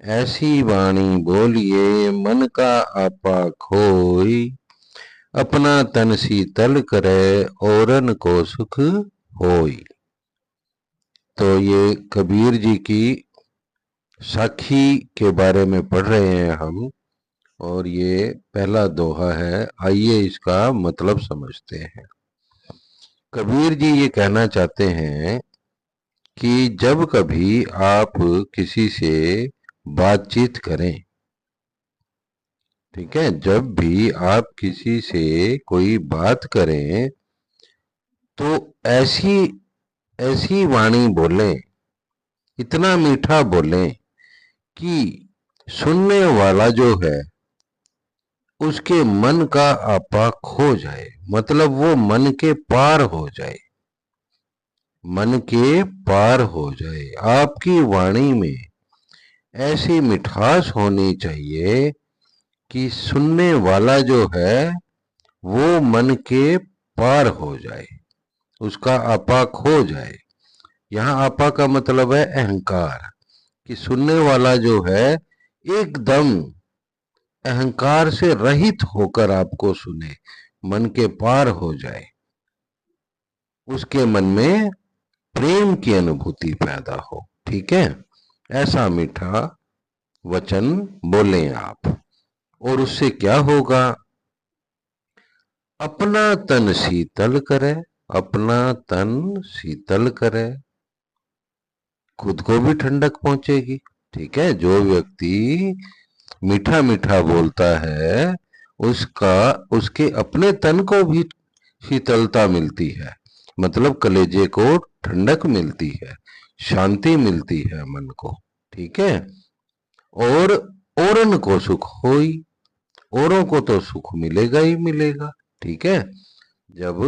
ऐसी वाणी बोलिए मन का आपा खोई। अपना तन शीतल करे औरन को सुख होई। तो ये कबीर जी की साखी के बारे में पढ़ रहे हैं हम, और ये पहला दोहा है। आइए इसका मतलब समझते हैं। कबीर जी ये कहना चाहते हैं कि जब कभी आप किसी से बातचीत करें, ठीक है, जब भी आप किसी से कोई बात करें तो ऐसी ऐसी वाणी बोलें, इतना मीठा बोलें कि सुनने वाला जो है उसके मन का आपा खो जाए, मतलब वो मन के पार हो जाए, मन के पार हो जाए। आपकी वाणी में ऐसी मिठास होनी चाहिए कि सुनने वाला जो है वो मन के पार हो जाए, उसका आपा खो जाए। यहाँ आपा का मतलब है अहंकार, कि सुनने वाला जो है एकदम अहंकार से रहित होकर आपको सुने, मन के पार हो जाए, उसके मन में प्रेम की अनुभूति पैदा हो। ठीक है, ऐसा मीठा वचन बोलें आप। और उससे क्या होगा? अपना तन शीतल करे, अपना तन शीतल करे, खुद को भी ठंडक पहुंचेगी। ठीक है, जो व्यक्ति मीठा मीठा बोलता है उसका उसके अपने तन को भी शीतलता मिलती है, मतलब कलेजे को ठंडक मिलती है, शांति मिलती है मन को। ठीक है, और औरन को सुख होई, औरों को तो सुख मिलेगा ही मिलेगा। ठीक है, जब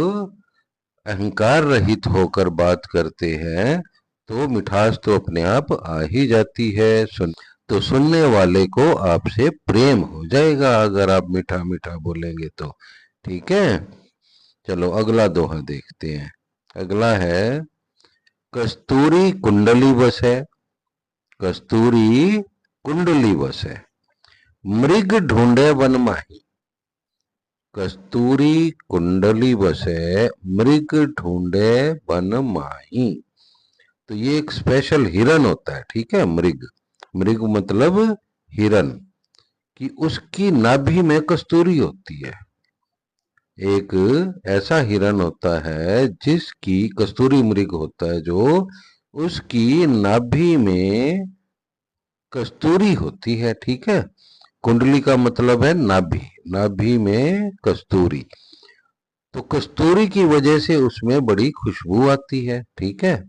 अहंकार रहित होकर बात करते हैं तो मिठास तो अपने आप आ ही जाती है। तो सुनने वाले को आपसे प्रेम हो जाएगा अगर आप मीठा मीठा बोलेंगे तो। ठीक है, चलो अगला दोहा देखते हैं। अगला है, कस्तूरी कुंडली बसे, कस्तूरी कुंडली बसे, मृग ढूंढे वन माही। कस्तूरी कुंडली बसे, मृग ढूंढे वन माही। तो ये एक स्पेशल हिरन होता है। ठीक है, मृग, मृग मतलब हिरन, कि उसकी नाभि में कस्तूरी होती है। एक ऐसा हिरन होता है जिसकी कस्तूरी मृग होता है, जो उसकी नाभि में कस्तूरी होती है। ठीक है, कुंडली का मतलब है नाभि, नाभि में कस्तूरी। तो कस्तूरी की वजह से उसमें बड़ी खुशबू आती है। ठीक है,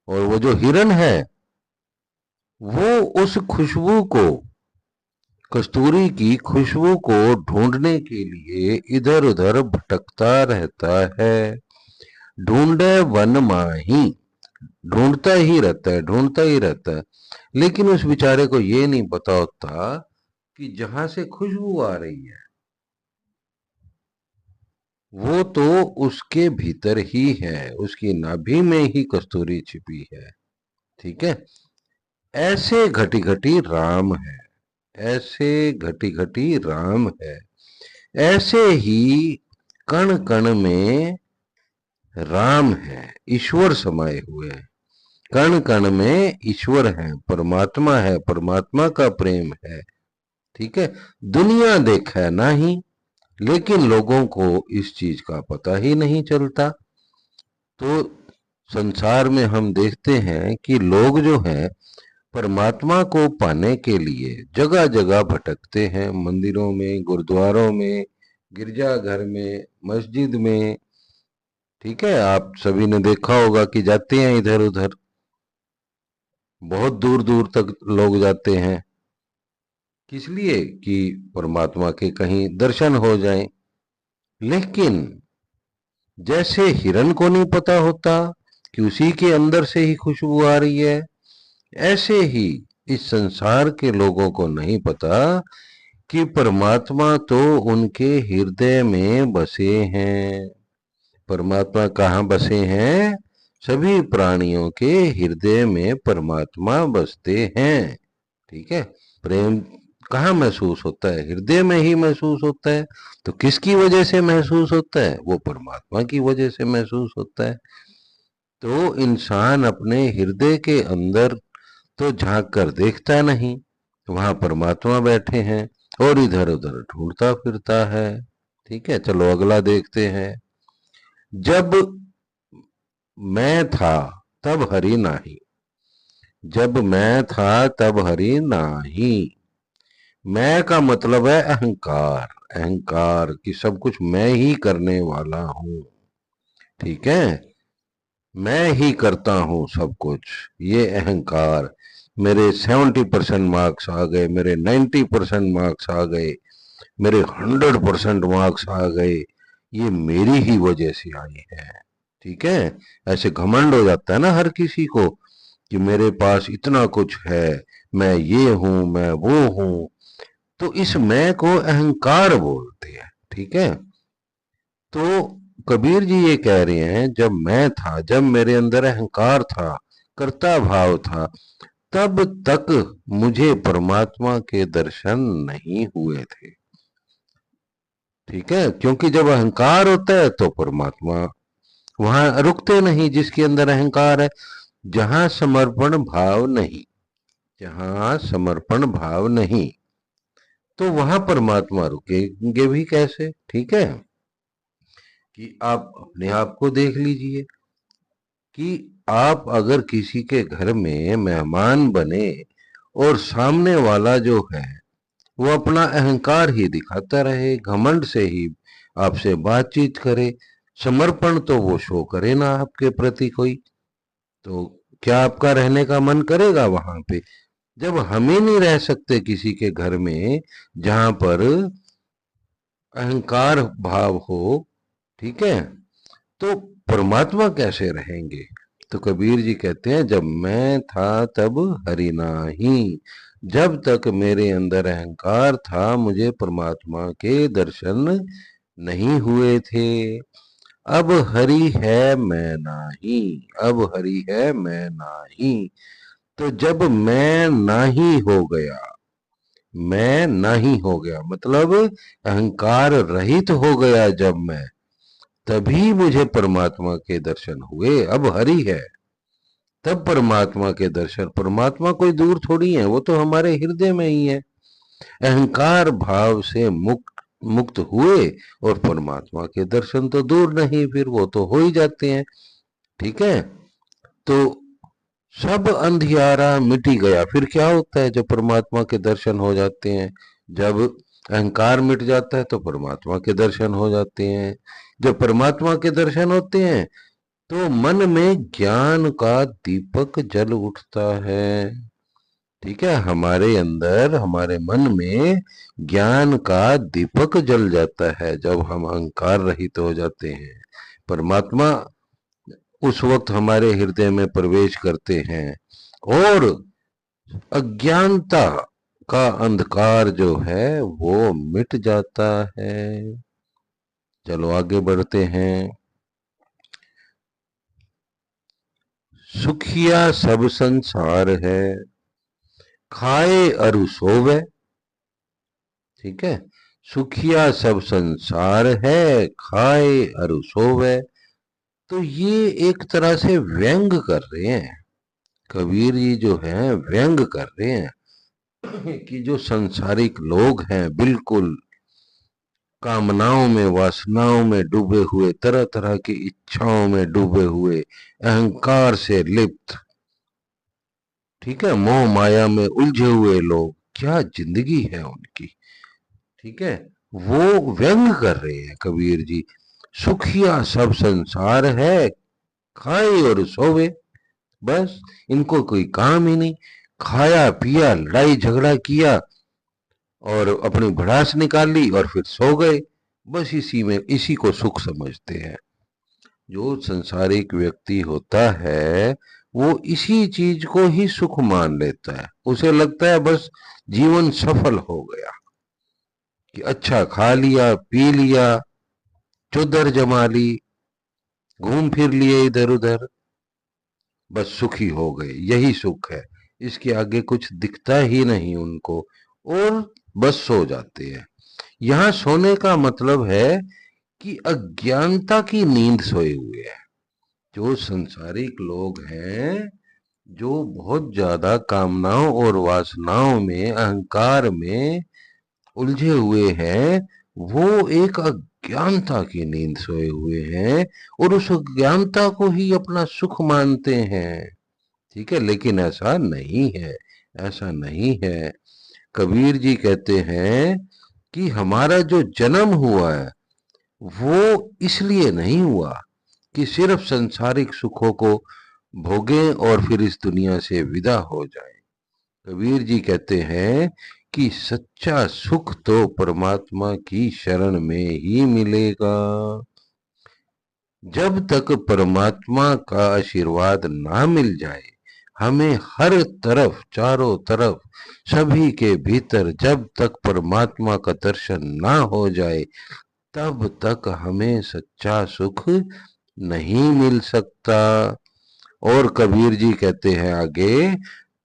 और वो जो हिरन है वो उस खुशबू को, कस्तूरी की खुशबू को ढूंढने के लिए इधर उधर भटकता रहता है। ढूंढे वन माही, ढूंढता ही रहता है, ढूंढता ही रहता है, लेकिन उस बेचारे को ये नहीं पता होता कि जहां से खुशबू आ रही है वो तो उसके भीतर ही है, उसकी नाभि में ही कस्तूरी छिपी है। ठीक है, ऐसे घटी घटी राम है, ऐसे घटी घटी राम है, ऐसे ही कण कण में राम है, ईश्वर समाये हुए हैं। कण कण में ईश्वर है, परमात्मा है, परमात्मा का प्रेम है। ठीक है, दुनिया देखा नहीं, लेकिन लोगों को इस चीज का पता ही नहीं चलता। तो संसार में हम देखते हैं कि लोग जो हैं परमात्मा को पाने के लिए जगह जगह भटकते हैं, मंदिरों में, गुरुद्वारों में, गिरजाघर में, मस्जिद में। ठीक है, आप सभी ने देखा होगा कि जाते हैं इधर उधर, बहुत दूर दूर तक लोग जाते हैं, किस लिए? कि परमात्मा के कहीं दर्शन हो जाएं। लेकिन जैसे हिरन को नहीं पता होता कि उसी के अंदर से ही खुशबू आ रही है, ऐसे ही इस संसार के लोगों को नहीं पता कि परमात्मा तो उनके हृदय में बसे हैं। परमात्मा कहाँ बसे हैं? सभी प्राणियों के हृदय में परमात्मा बसते हैं। ठीक है। प्रेम कहाँ महसूस होता है? हृदय में ही महसूस होता है। तो किसकी वजह से महसूस होता है? वो परमात्मा की वजह से महसूस होता है। तो इंसान अपने हृदय के अंदर तो झांक कर देखता नहीं, वहां परमात्मा बैठे हैं, और इधर उधर ढूंढता फिरता है। ठीक है, चलो अगला देखते हैं। जब मैं था तब हरि नाही, जब मैं था तब हरि नाही। मैं का मतलब है अहंकार। अहंकार कि सब कुछ मैं ही करने वाला हूं। ठीक है, मैं ही करता हूं सब कुछ, ये अहंकार। मेरे 70% मार्क्स आ गए, मेरे 90% मार्क्स आ गए, मेरे 100% मार्क्स आ गए, ये मेरी ही वजह से आई है। ठीक है, ऐसे घमंड हो जाता है ना हर किसी को कि मेरे पास इतना कुछ है, मैं ये हूं, मैं वो हूं। तो इस मैं को अहंकार बोलते हैं। ठीक है, तो कबीर जी ये कह रहे हैं, जब मैं था, जब मेरे अंदर अहंकार था, कर्ता भाव था, तब तक मुझे परमात्मा के दर्शन नहीं हुए थे। ठीक है, क्योंकि जब अहंकार होता है तो परमात्मा वहां रुकते नहीं, जिसके अंदर अहंकार है। जहां समर्पण भाव नहीं, जहां समर्पण भाव नहीं, तो वहां परमात्मा रुकेंगे भी कैसे? ठीक है, कि आप अपने आप को देख लीजिए कि आप अगर किसी के घर में मेहमान बने और सामने वाला जो है वो अपना अहंकार ही दिखाता रहे, घमंड से ही आपसे बातचीत करे, समर्पण तो वो शो करे ना आपके प्रति कोई, तो क्या आपका रहने का मन करेगा वहां पे? जब हम ही नहीं रह सकते किसी के घर में जहां पर अहंकार भाव हो, ठीक है, तो परमात्मा कैसे रहेंगे? तो कबीर जी कहते हैं, जब मैं था तब हरि नाही, जब तक मेरे अंदर अहंकार था मुझे परमात्मा के दर्शन नहीं हुए थे। अब हरि है मैं नाही, अब हरि है मैं नाही। तो जब मैं नाही हो गया, मैं नहीं हो गया मतलब अहंकार रहित हो गया जब मैं, तभी मुझे परमात्मा के दर्शन हुए। अब हरि है तब परमात्मा के दर्शन। परमात्मा कोई दूर थोड़ी है, वो तो हमारे हृदय में ही है। अहंकार भाव से मुक्त मुक्त हुए और परमात्मा के दर्शन तो दूर नहीं, फिर वो तो हो ही जाते हैं। ठीक है, तो सब अंधियारा मिटी गया। फिर क्या होता है जब परमात्मा के दर्शन हो जाते हैं? जब अहंकार मिट जाता है तो परमात्मा के दर्शन हो जाते हैं। जब परमात्मा के दर्शन होते हैं तो मन में ज्ञान का दीपक जल उठता है। ठीक है, हमारे अंदर, हमारे मन में ज्ञान का दीपक जल जाता है जब हम अहंकार रहित हो जाते हैं। परमात्मा उस वक्त हमारे हृदय में प्रवेश करते हैं और अज्ञानता का अंधकार जो है वो मिट जाता है। चलो आगे बढ़ते हैं। सुखिया सब संसार है, खाए अरु सोवे। ठीक है, सुखिया सब संसार है, खाए अरु सोवे। तो ये एक तरह से व्यंग कर रहे हैं, कबीर जी जो हैं व्यंग कर रहे हैं कि जो संसारिक लोग हैं, बिल्कुल कामनाओं में, वासनाओं में डूबे हुए, तरह तरह की इच्छाओं में डूबे हुए, अहंकार से लिप्त, ठीक है, मोह माया में उलझे हुए लोग, क्या जिंदगी है उनकी। ठीक है, वो व्यंग कर रहे हैं कबीर जी। सुखिया सब संसार है, खाए और सोवे। बस इनको कोई काम ही नहीं, खाया पिया, लड़ाई झगड़ा किया और अपनी भड़ास निकाल ली और फिर सो गए। बस इसी में, इसी को सुख समझते हैं। जो संसारिक व्यक्ति होता है वो इसी चीज को ही सुख मान लेता है। उसे लगता है बस जीवन सफल हो गया, कि अच्छा खा लिया, पी लिया, चौधर जमा ली, घूम फिर लिए इधर उधर, बस सुखी हो गए, यही सुख है। इसके आगे कुछ दिखता ही नहीं उनको, और बस सो जाते हैं। यहाँ सोने का मतलब है कि अज्ञानता की नींद सोए हुए हैं। जो संसारिक लोग हैं, जो बहुत ज्यादा कामनाओं और वासनाओं में, अहंकार में उलझे हुए हैं, वो एक अज्ञानता की नींद सोए हुए हैं और उस अज्ञानता को ही अपना सुख मानते हैं। ठीक है, लेकिन ऐसा नहीं है, ऐसा नहीं है। कबीर जी कहते हैं कि हमारा जो जन्म हुआ है वो इसलिए नहीं हुआ कि सिर्फ सांसारिक सुखों को भोगें और फिर इस दुनिया से विदा हो जाएं। कबीर जी कहते हैं कि सच्चा सुख तो परमात्मा की शरण में ही मिलेगा। जब तक परमात्मा का आशीर्वाद ना मिल जाए, हमें हर तरफ, चारों तरफ, सभी के भीतर जब तक परमात्मा का दर्शन ना हो जाए, तब तक हमें सच्चा सुख नहीं मिल सकता। और कबीर जी कहते हैं आगे,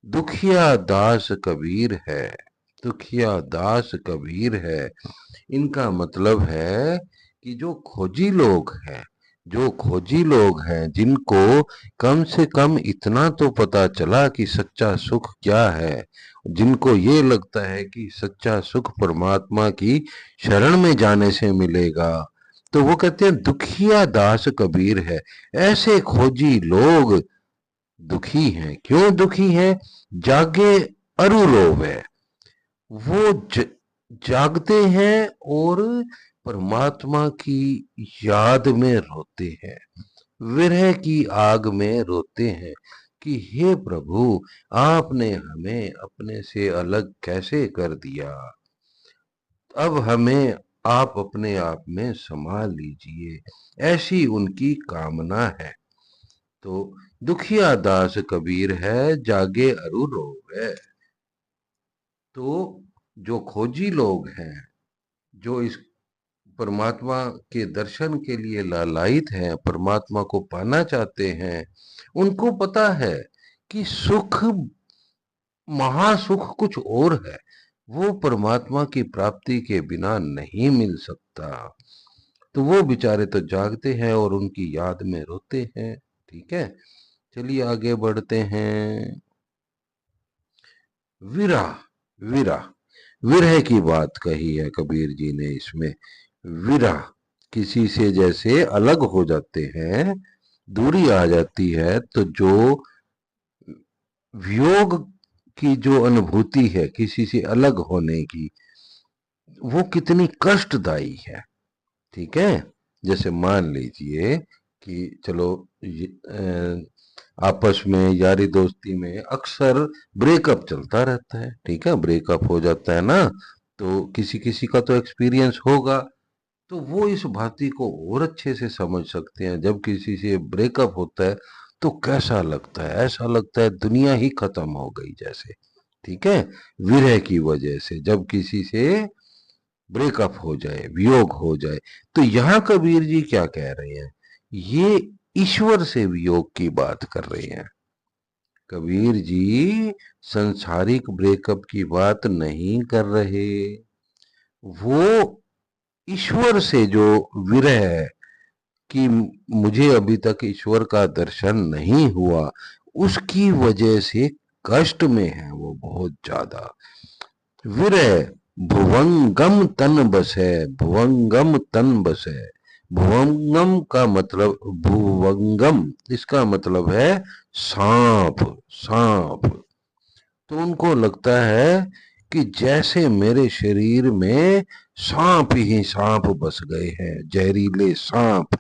दुखिया दास कबीर है। दुखिया दास कबीर है, इनका मतलब है कि जो खोजी लोग हैं, जो खोजी लोग हैं, जिनको कम से कम इतना तो पता चला कि सच्चा सुख क्या है, जिनको ये लगता है कि सच्चा सुख परमात्मा की शरण में जाने से मिलेगा, तो वो कहते हैं दुखिया दास कबीर है। ऐसे खोजी लोग दुखी हैं। क्यों दुखी हैं? जागे अरु रोवे। वो जागते हैं और परमात्मा की याद में रोते हैं, विरह की आग में रोते हैं कि हे प्रभु, आपने हमें अपने से अलग कैसे कर दिया, अब हमें आप अपने आप में समा लीजिए। ऐसी उनकी कामना है। तो दुखिया दास कबीर है, जागे अरु रोवे। तो जो खोजी लोग हैं, जो इस परमात्मा के दर्शन के लिए लालायित हैं, परमात्मा को पाना चाहते हैं, उनको पता है कि सुख, महासुख कुछ और है, वो परमात्मा की प्राप्ति के बिना नहीं मिल सकता। तो वो बेचारे तो जागते हैं और उनकी याद में रोते हैं। ठीक है, चलिए आगे बढ़ते हैं। विरह, विरह, विरह की बात कही है कबीर जी ने इसमें। विरह, किसी से जैसे अलग हो जाते हैं, दूरी आ जाती है, तो जो वियोग की जो अनुभूति है किसी से अलग होने की, वो कितनी कष्टदायी है। ठीक है, जैसे मान लीजिए कि चलो आपस में यारी दोस्ती में अक्सर ब्रेकअप चलता रहता है। ठीक है, ब्रेकअप हो जाता है ना, तो किसी किसी का तो एक्सपीरियंस होगा, तो वो इस भांति को और अच्छे से समझ सकते हैं। जब किसी से ब्रेकअप होता है तो कैसा लगता है, ऐसा लगता है दुनिया ही खत्म हो गई जैसे। ठीक है, विरह की वजह से जब किसी से ब्रेकअप हो जाए, वियोग हो जाए, तो यहां कबीर जी क्या कह रहे हैं, ये ईश्वर से वियोग की बात कर रहे हैं। कबीर जी संसारिक ब्रेकअप की बात नहीं कर रहे, वो ईश्वर से जो विरह है कि मुझे अभी तक ईश्वर का दर्शन नहीं हुआ, उसकी वजह से कष्ट में है वो बहुत ज्यादा। विरह, भुवंगम तन बसे, भुवंगम तन बसे। भुवंगम का मतलब, भुवंगम इसका मतलब है सांप, सांप। तो उनको लगता है कि जैसे मेरे शरीर में सांप ही सांप बस गए हैं, जहरीले सांप।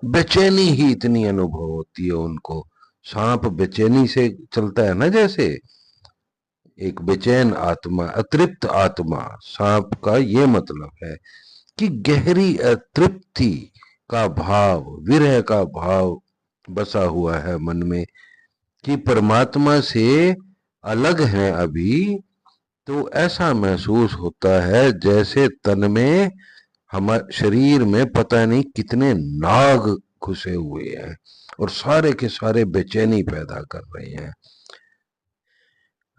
बेचैनी ही इतनी अनुभव होती है उनको। सांप बेचैनी से चलता है ना, जैसे एक बेचैन आत्मा, अतृप्त आत्मा, सांप का ये मतलब है कि गहरी अतृप्ति का भाव, विरह का भाव बसा हुआ है मन में कि परमात्मा से अलग है अभी। तो ऐसा महसूस होता है जैसे तन में, हमारे शरीर में पता नहीं कितने नाग घुसे हुए हैं और सारे के सारे बेचैनी पैदा कर रहे हैं।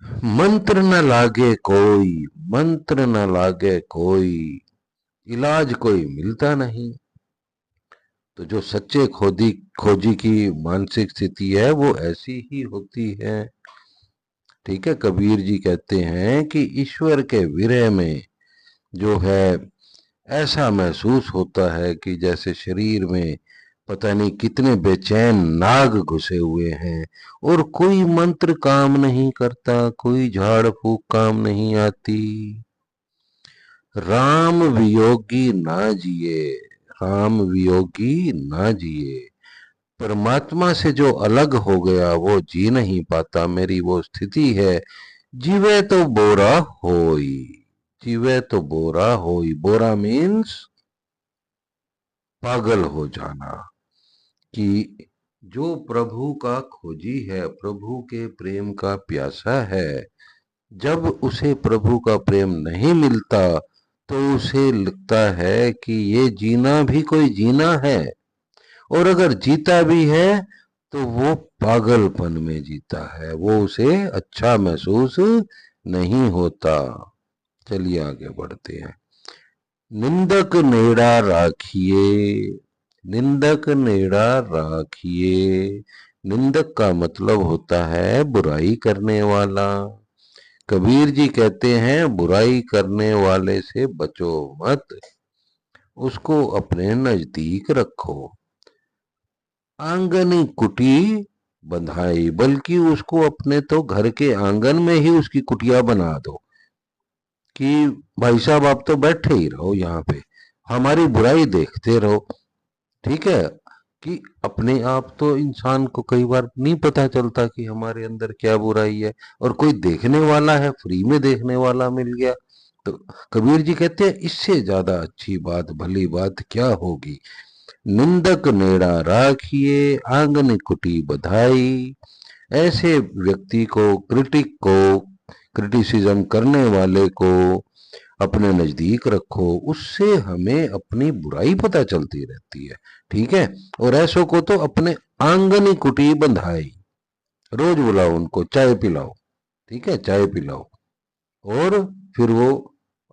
मंत्र न लागे कोई, मंत्र न लागे कोई, इलाज कोई मिलता नहीं। तो जो सच्चे खोजी की मानसिक स्थिति है वो ऐसी ही होती है। ठीक है, कबीर जी कहते हैं कि ईश्वर के विरह में जो है ऐसा महसूस होता है कि जैसे शरीर में पता नहीं कितने बेचैन नाग घुसे हुए हैं, और कोई मंत्र काम नहीं करता, कोई झाड़ फूक काम नहीं आती। राम वियोगी ना जिए, राम वियोगी ना जिए। परमात्मा से जो अलग हो गया वो जी नहीं पाता, मेरी वो स्थिति है। जीवे तो बोरा होई, जीवे तो बोरा होई। बोरा मीन्स पागल हो जाना। कि जो प्रभु का खोजी है, प्रभु के प्रेम का प्यासा है, जब उसे प्रभु का प्रेम नहीं मिलता तो उसे लगता है कि ये जीना भी कोई जीना है, और अगर जीता भी है तो वो पागलपन में जीता है, वो उसे अच्छा महसूस नहीं होता। चलिए आगे बढ़ते हैं। निंदक नेड़ा राखिए, निंदक नेड़ा राखिए। निंदक का मतलब होता है बुराई करने वाला। कबीर जी कहते हैं बुराई करने वाले से बचो मत, उसको अपने नजदीक रखो। आंगनी कुटी बंधाई, बल्कि उसको अपने तो घर के आंगन में ही उसकी कुटिया बना दो कि भाई साहब आप तो बैठे ही रहो यहाँ पे, हमारी बुराई देखते रहो। ठीक है, कि अपने आप तो इंसान को कई बार नहीं पता चलता कि हमारे अंदर क्या बुराई है, और कोई देखने वाला है, फ्री में देखने वाला मिल गया। तो कबीर जी कहते हैं इससे ज्यादा अच्छी बात, भली बात क्या होगी। निंदक नेड़ा राखिए, आंगन कुटी बधाई। ऐसे व्यक्ति को, क्रिटिसिज्म करने वाले को अपने नजदीक रखो, उससे हमें अपनी बुराई पता चलती रहती है। ठीक है, और ऐसों को तो अपने आंगनी कुटी बंधाई, रोज बुलाओ उनको, चाय पिलाओ। ठीक है, चाय पिलाओ, और फिर वो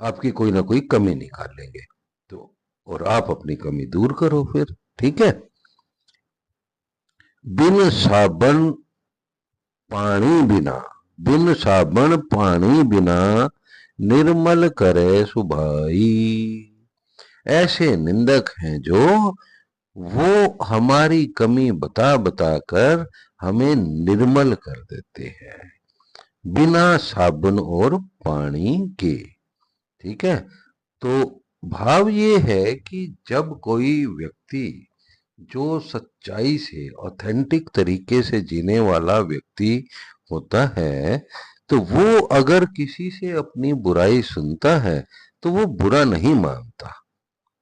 आपकी कोई ना कोई कमी निकाल लेंगे। तो और आप अपनी कमी दूर करो फिर। ठीक है। बिन साबन पानी बिना, बिन साबन पानी बिना, निर्मल करे सुभाई। ऐसे निंदक हैं जो वो हमारी कमी बता बता कर हमें निर्मल कर देते हैं, बिना साबुन और पानी के। ठीक है, तो भाव ये है कि जब कोई व्यक्ति जो सच्चाई से, ऑथेंटिक तरीके से जीने वाला व्यक्ति होता है, तो वो अगर किसी से अपनी बुराई सुनता है तो वो बुरा नहीं मानता।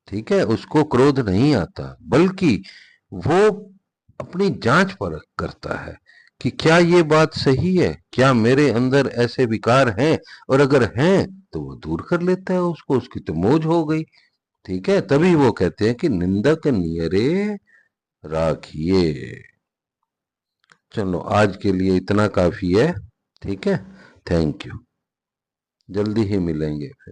ठीक है, उसको क्रोध नहीं आता, बल्कि वो अपनी जांच परख करता है कि क्या ये बात सही है, क्या मेरे अंदर ऐसे विकार हैं, और अगर हैं तो वो दूर कर लेता है उसको, उसकी तो मौज हो गई। ठीक है, तभी वो कहते हैं कि निंदक नियरे राखिए। चलो आज के लिए इतना काफी है। ठीक है, थैंक यू, जल्दी ही मिलेंगे फिर।